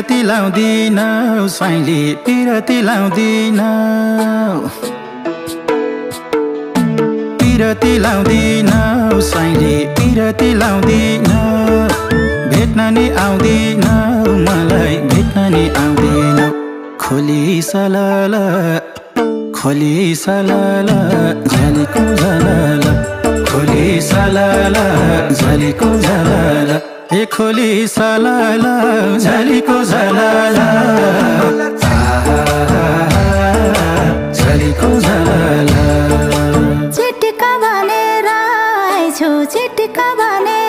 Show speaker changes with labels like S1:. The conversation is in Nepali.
S1: पिरती लाउँदिन स्वाइली पिरती लाउँदिन पिरती लाउँदिन स्वाइली पिरती लाउँदिन भेट्न नि आउँदिन मलाई भेट्न नि आउँदिन खोली सलाला झलीको झलाला खोली सलाला झलीको झलाला ए खोली सलाला झलीको झलाला झलीको झलाला
S2: चिटिका भनेर आइछु चिटिका भने